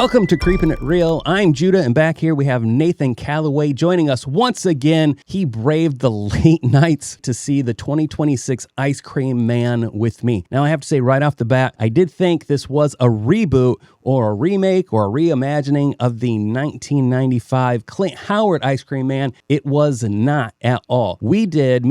Welcome to Creepin' It Real. I'm Judah, and back here we have Nathan Calloway joining us once again. He braved the late nights to see the 2026 Ice Cream Man with me. Now, I have to say right off the bat, I did think this was a reboot or a remake or a reimagining of the 1995 Clint Howard Ice Cream Man. It was not at all. Me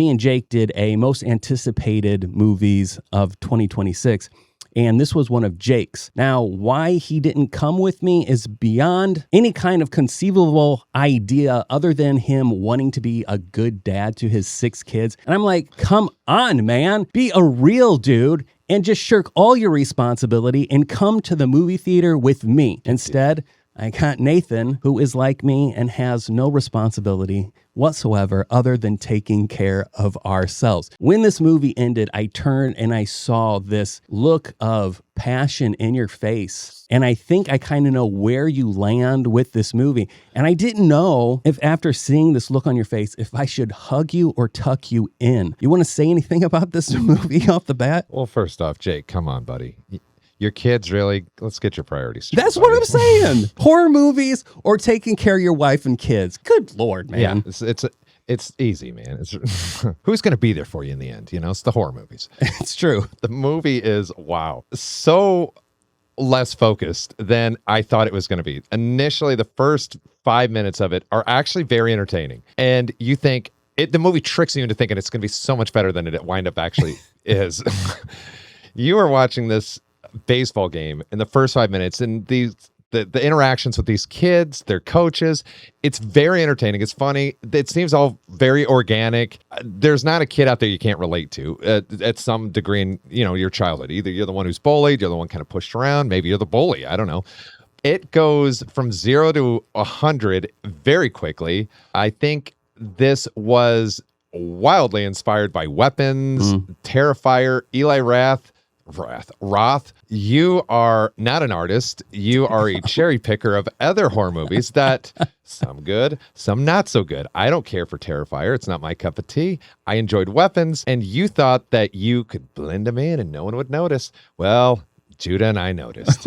and Jake did a most anticipated movies of 2026. And this was one of Jake's. Now, why he didn't come with me is beyond any kind of conceivable idea other than him wanting to be a good dad to his 6 kids. And I'm like, come on, man, be a real dude and just shirk all your responsibility and come to the movie theater with me. Instead, I got Nathan, who is like me and has no responsibility whatsoever other than taking care of ourselves. When this movie ended, I turned and I saw this look of passion in your face. And I think I kind of know where you land with this movie. And I didn't know if after seeing this look on your face, if I should hug you or tuck you in. You want to say anything about this movie off the bat? Well, first off, Jake, come on, buddy. Your kids, really? Let's get your priorities straight. That's what I'm saying. Horror movies or taking care of your wife and kids. Good Lord, man. Yeah, it's easy, man. Who's going to be there for you in the end? You know, it's the horror movies. It's true. The movie is, wow, so less focused than I thought it was going to be. Initially, the first 5 minutes of it are actually very entertaining. And you think, the movie tricks you into thinking it's going to be so much better than it wind up actually is. You are watching this baseball game in the first 5 minutes, and the interactions with these kids, their coaches, it's very entertaining. It's funny. It seems all very organic. There's not a kid out there you can't relate to at some degree in your childhood. Either you're the one who's bullied, you're the one kind of pushed around, maybe you're the bully. I don't know. It goes from 0 to 100 very quickly. I think this was wildly inspired by Weapons, Terrifier, Eli Roth. You are not an artist. You are a cherry picker of other horror movies that some good, some not so good. I don't care for Terrifier. It's not my cup of tea. I enjoyed Weapons, and you thought that you could blend them in and no one would notice. Well, Judah and I noticed.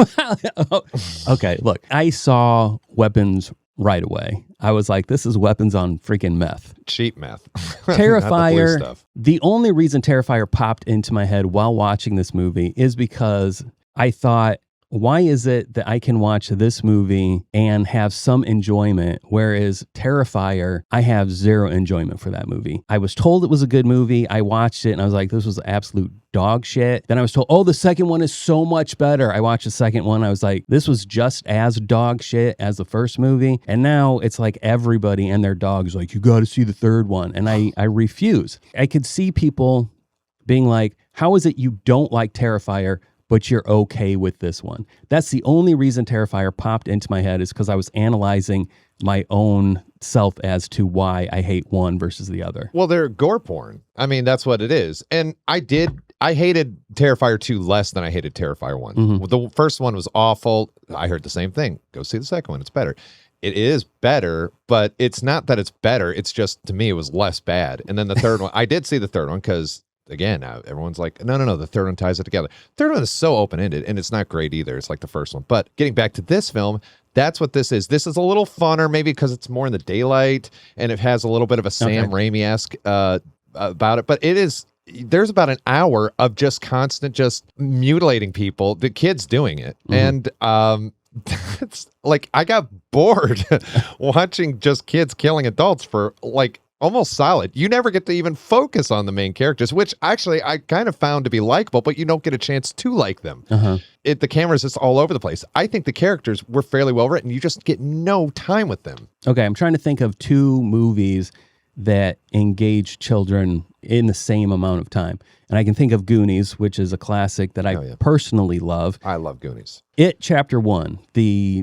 Okay, look, I saw Weapons right away. I was like, this is Weapons on freaking meth. Cheap meth. Terrifier. The only reason Terrifier popped into my head while watching this movie is because I thought, why is it that I can watch this movie and have some enjoyment, whereas Terrifier, I have zero enjoyment for that movie. I was told it was a good movie. I watched it and I was like, this was absolute dog shit. Then I was told, oh, the second one is so much better. I watched the second one. I was like, this was just as dog shit as the first movie. And now it's like everybody and their dog's like, you got to see the third one. And I refuse. I could see people being like, how is it you don't like Terrifier, but you're okay with this one? That's the only reason Terrifier popped into my head, is because I was analyzing my own self as to why I hate one versus the other. Well, they're gore porn. I mean, that's what it is. And I hated Terrifier 2 less than I hated Terrifier 1. Mm-hmm. The first one was awful. I heard the same thing. Go see the second one. It's better. It is better, but it's not that it's better. It's just, to me, it was less bad. And then the third one, I did see the third one because, again, everyone's like, no, the third one ties it together. Third one is so open-ended, and it's not great either. It's like the first one. But getting back to this film, that's what this is. This is a little funner, maybe because it's more in the daylight, and it has a little bit of a Sam Raimi-esque about it. But there's about an hour of just constant, just mutilating people, the kids doing it. Mm-hmm. And it's like, I got bored watching just kids killing adults for like almost solid. You never get to even focus on the main characters, which actually I kind of found to be likable, but you don't get a chance to like them. Uh-huh. The camera's just all over the place. I think the characters were fairly well written. You just get no time with them. Okay, I'm trying to think of 2 movies that engage children in the same amount of time. And I can think of Goonies, which is a classic that I personally love. I love Goonies. It Chapter 1,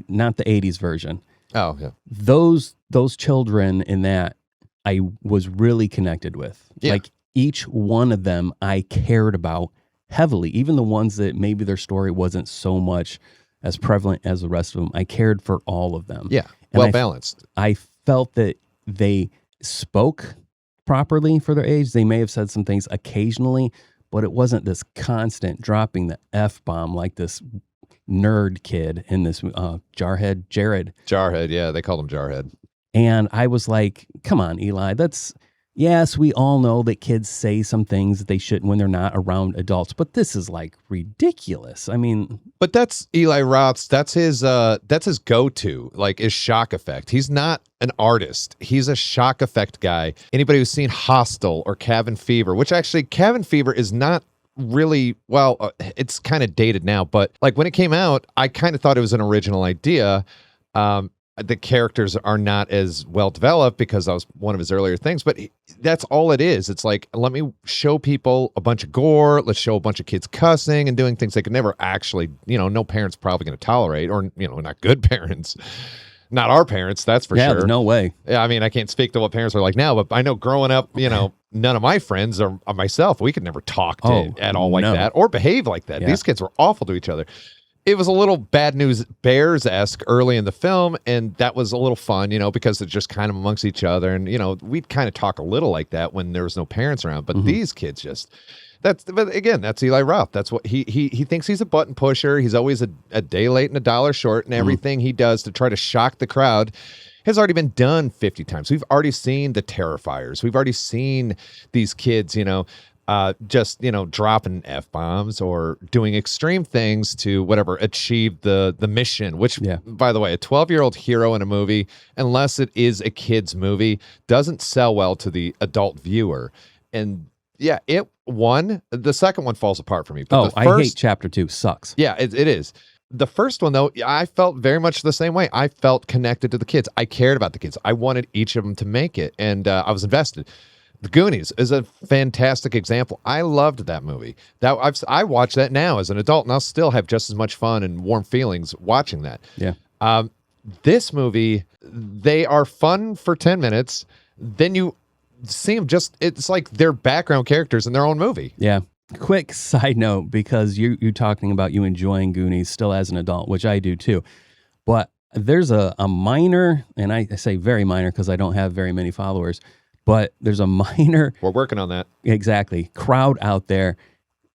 not the 80s version. Oh, yeah. Those children in that I was really connected with. Yeah. Like each one of them I cared about heavily, even the ones that maybe their story wasn't so much as prevalent as the rest of them. I cared for all of them. Yeah, well balanced. I felt that they spoke properly for their age. They may have said some things occasionally, but it wasn't this constant dropping the F-bomb like this nerd kid in this Jarhead, Jared. Jarhead, yeah, they called him Jarhead. And I was like, come on, Eli, yes, we all know that kids say some things that they shouldn't when they're not around adults, but this is like ridiculous. I mean, but that's Eli Roth's, that's his go-to, like, is shock effect. He's not an artist. He's a shock effect guy. Anybody who's seen Hostel or Cabin Fever, which actually Cabin Fever is not really, well, it's kind of dated now, but like when it came out, I kind of thought it was an original idea. The characters are not as well developed because that was one of his earlier things, but that's all it is. It's like, let me show people a bunch of gore. Let's show a bunch of kids cussing and doing things they could never actually, no parent's probably going to tolerate, or, not good parents. Not our parents, that's for sure. No way. Yeah, I mean, I can't speak to what parents are like now, but I know growing up, none of my friends or myself, we could never talk to at all like that or behave like that. Yeah. These kids were awful to each other. It was a little Bad News Bears-esque early in the film, and that was a little fun, because they're just kind of amongst each other. And, we'd kind of talk a little like that when there was no parents around. But these kids just... But again, that's Eli Roth. That's what he thinks he's a button pusher. He's always a day late and a dollar short, and everything he does to try to shock the crowd has already been done 50 times. We've already seen the Terrifiers. We've already seen these kids, just dropping F-bombs or doing extreme things to whatever achieve the mission, which by the way, a 12-year-old hero in a movie, unless it is a kid's movie, doesn't sell well to the adult viewer. And yeah, the second one falls apart for me. But I hate chapter 2. Sucks. Yeah, it is. The first one, though, I felt very much the same way. I felt connected to the kids. I cared about the kids. I wanted each of them to make it, and I was invested. The Goonies is a fantastic example. I loved that movie. I watch that now as an adult, and I'll still have just as much fun and warm feelings watching that. Yeah. This movie, they are fun for 10 minutes. Then you see them it's like they're background characters in their own movie. Yeah. Quick side note, because you're talking about you enjoying Goonies still as an adult, which I do too. But there's a minor, and I say very minor because I don't have very many followers, but there's a minor... We're working on that. Exactly. Crowd out there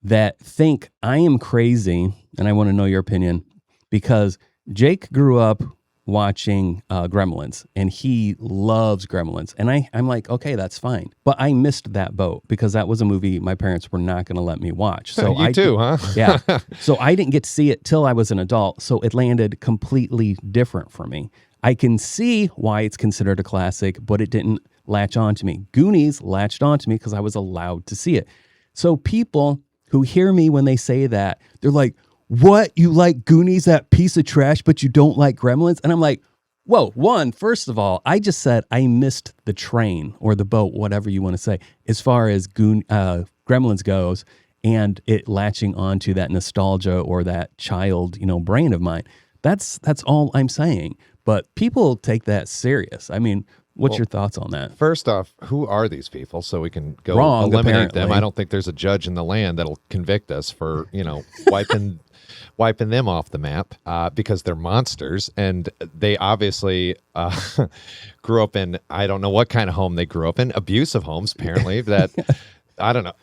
that think I am crazy, and I want to know your opinion, because Jake grew up watching Gremlins, and he loves Gremlins. And I'm like, okay, that's fine. But I missed that boat because that was a movie my parents were not going to let me watch. So you too, huh? Yeah. So I didn't get to see it till I was an adult. So it landed completely different for me. I can see why it's considered a classic, but it didn't latch on to me. Goonies latched on to me because I was allowed to see it. So people who hear me when they say that, they're like, what? You like Goonies, that piece of trash, but you don't like Gremlins? And I'm like, whoa, first of all, I just said I missed the train or the boat, whatever you want to say, as far as Gremlins goes, and it latching onto that nostalgia or that child, brain of mine. That's all I'm saying. But people take that serious. I mean, what's your thoughts on that? First off, who are these people so we can go Wrong, eliminate apparently. them? I don't think there's a judge in the land that'll convict us for, wiping them off the map because they're monsters. And they obviously grew up in, I don't know what kind of home they grew up in, abusive homes, apparently, that... I don't know.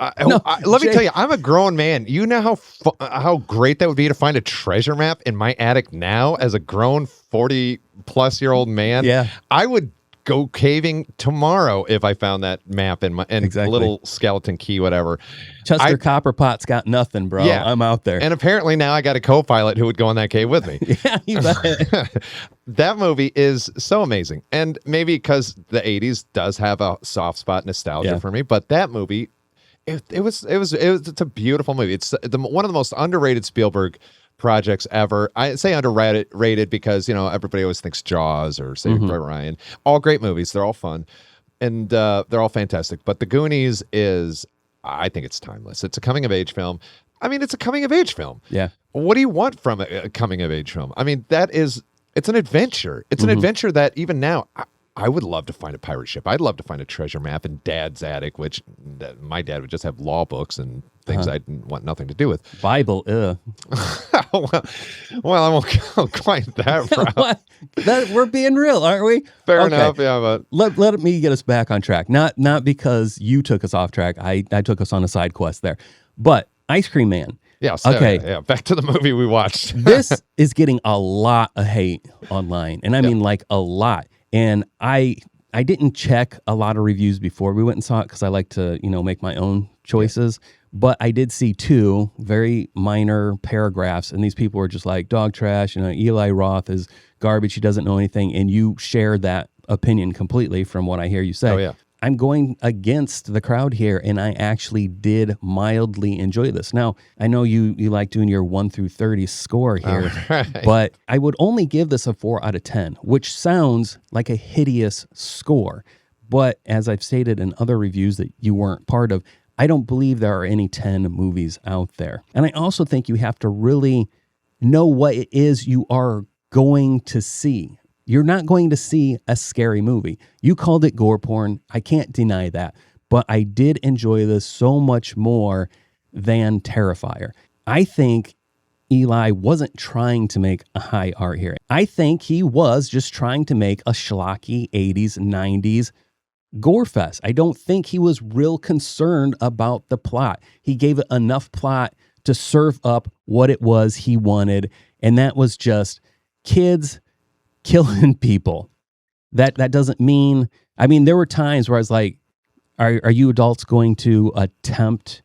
Let me tell you, I'm a grown man. You know how great that would be to find a treasure map in my attic now as a grown 40-plus-year-old man? Yeah. I would go caving tomorrow if I found that map and Exactly. little skeleton key, whatever. Chester Copperpot's got nothing, bro. Yeah. I'm out there. And apparently now I got a co-pilot who would go in that cave with me. Yeah, you bet. That movie is so amazing. And maybe because the 80s does have a soft spot nostalgia for me, but that movie... It's a beautiful movie. It's one of the most underrated Spielberg projects ever. I say underrated because everybody always thinks Jaws or Saving Private Ryan. All great movies. They're all fun, and they're all fantastic. But The Goonies I think it's timeless. It's a coming of age film. I mean, it's a coming of age film. Yeah. What do you want from a coming of age film? I mean, it's an adventure. It's an adventure that even now. I would love to find a pirate ship. I'd love to find a treasure map in Dad's attic, which my dad would just have law books and things I didn't want nothing to do with. Bible, well, I won't go quite that route. We're being real, aren't we? Fair enough, yeah. But let me get us back on track. Not because you took us off track. I took us on a side quest there. But Ice Cream Man, Yes. Okay. Yeah. Back to the movie we watched. This is getting a lot of hate online, and I mean like a lot. And I didn't check a lot of reviews before we went and saw it because I like to, make my own choices. Yeah. But I did see 2 very minor paragraphs, and these people were just like, dog trash, Eli Roth is garbage, he doesn't know anything, and you share that opinion completely from what I hear you say. Oh, yeah. I'm going against the crowd here, and I actually did mildly enjoy this. Now, I know you like doing your 1 through 30 score here, right. But I would only give this a 4 out of 10, which sounds like a hideous score. But as I've stated in other reviews that you weren't part of, I don't believe there are any 10 movies out there. And I also think you have to really know what it is you are going to see. You're not going to see a scary movie. You called it gore porn. I can't deny that. But I did enjoy this so much more than Terrifier. I think Eli wasn't trying to make a high art here. I think he was just trying to make a schlocky 80s, 90s gore fest. I don't think he was real concerned about the plot. He gave it enough plot to serve up what it was he wanted. And that was just kids killing people. That doesn't mean, there were times where I was like, are you adults going to attempt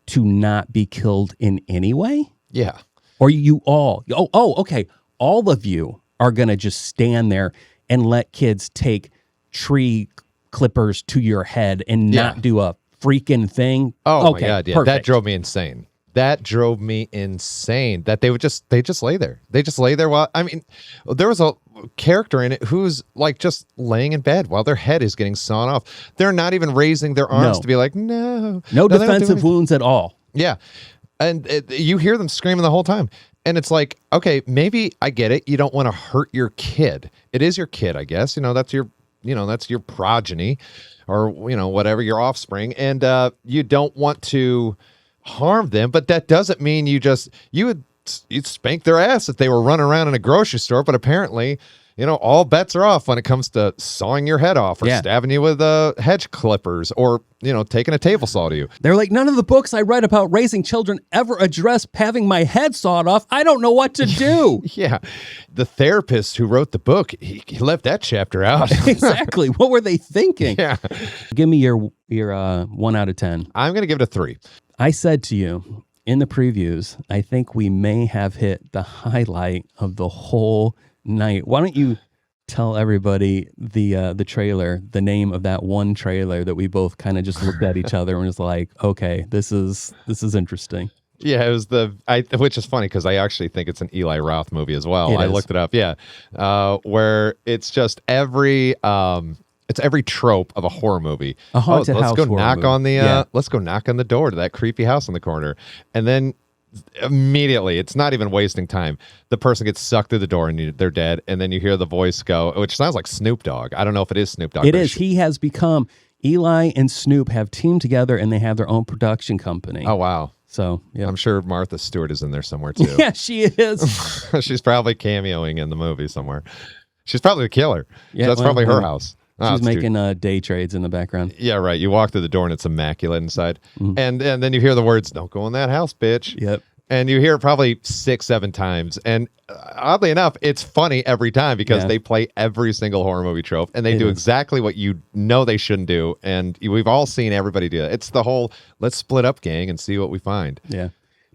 to not be killed in any way? Yeah. Or you all, okay. All of you are going to just stand there and let kids take tree clippers to your head and not do a freaking thing. Oh okay, my God. Yeah. perfect. That drove me insane. That they just lay there. They just lay there while, there was a character in it who's like just laying in bed while their head is getting sawn off. They're not even raising their arms to be like, no defensive wounds at all. Yeah. And you hear them screaming the whole time. And it's like, okay, maybe I get it. You don't want to hurt your kid. It is your kid, I guess. That's your progeny or, whatever, your offspring. And you don't want to harm them, but that doesn't mean you'd spank their ass if they were running around in a grocery store. But apparently, all bets are off when it comes to sawing your head off or stabbing you with hedge clippers or, taking a table saw to you. They're like, none of the books I read about raising children ever address having my head sawed off. I don't know what to do. Yeah. The therapist who wrote the book, he left that chapter out. Exactly. What were they thinking? Yeah. Give me your 1 out of 10. I'm going to give it a 3. I said to you in the previews, I think we may have hit the highlight of the whole night. Why don't you tell everybody the trailer, the name of that one trailer that we both kind of just looked at each other and was like, okay, this is interesting. Yeah, it was which is funny because I actually think it's an Eli Roth movie as well. I looked it up. Yeah, where it's just every trope of a horror movie. A haunted house horror movie. Let's go knock on the door to that creepy house in the corner, and then immediately, it's not even wasting time. The person gets sucked through the door and they're dead, and then you hear the voice go, which sounds like Snoop Dogg. I don't know if it is Snoop Dogg. It is. He has become. Eli and Snoop have teamed together, and they have their own production company. Oh wow! So yeah, I'm sure Martha Stewart is in there somewhere too. Yeah, she is. She's probably cameoing in the movie somewhere. She's probably a killer. Yeah, so that's probably her house. She's making day trades in the background. Yeah, right. You walk through the door and it's immaculate inside. Mm-hmm. And then you hear the words, "Don't go in that house, bitch." Yep. And you hear it probably 6-7 times. And oddly enough, it's funny every time because they play every single horror movie trope and they do exactly what you know they shouldn't do. And we've all seen everybody do that. It's the whole, let's split up, gang, and see what we find. Yeah.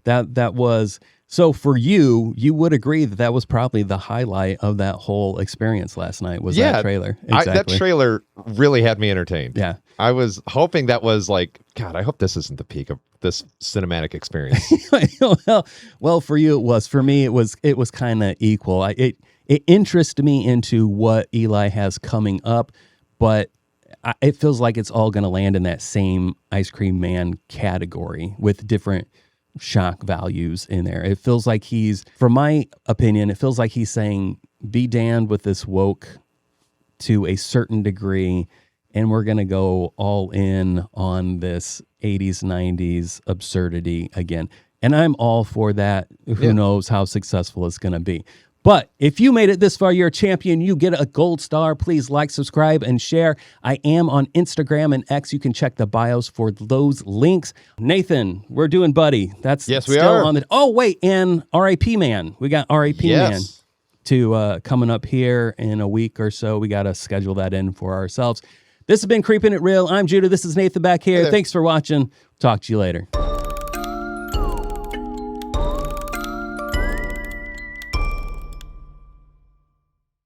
That was... So for you would agree that was probably the highlight of that whole experience last night was that trailer. Exactly. That trailer really had me entertained. Yeah. I was hoping that was like, God, I hope this isn't the peak of this cinematic experience. well, for you it was. For me, it was kind of equal. It interested me into what Eli has coming up, but it feels like it's all going to land in that same Ice Cream Man category with different shock values in there. It feels like from my opinion, it feels like he's saying, be damned with this woke to a certain degree, and we're going to go all in on this 80s, 90s absurdity again. And I'm all for that. Who knows how successful it's going to be. But if you made it this far, you're a champion. You get a gold star. Please like, subscribe, and share. I am on Instagram and X. You can check the bios for those links. Nathan, we're doing Buddy. That's we still are. on the. Oh wait, and R.I.P. Man. We got R.I.P. Man to coming up here in a week or so. We got to schedule that in for ourselves. This has been Creepin' It Real. I'm Judah. This is Nathan back here. Thanks for watching. Talk to you later.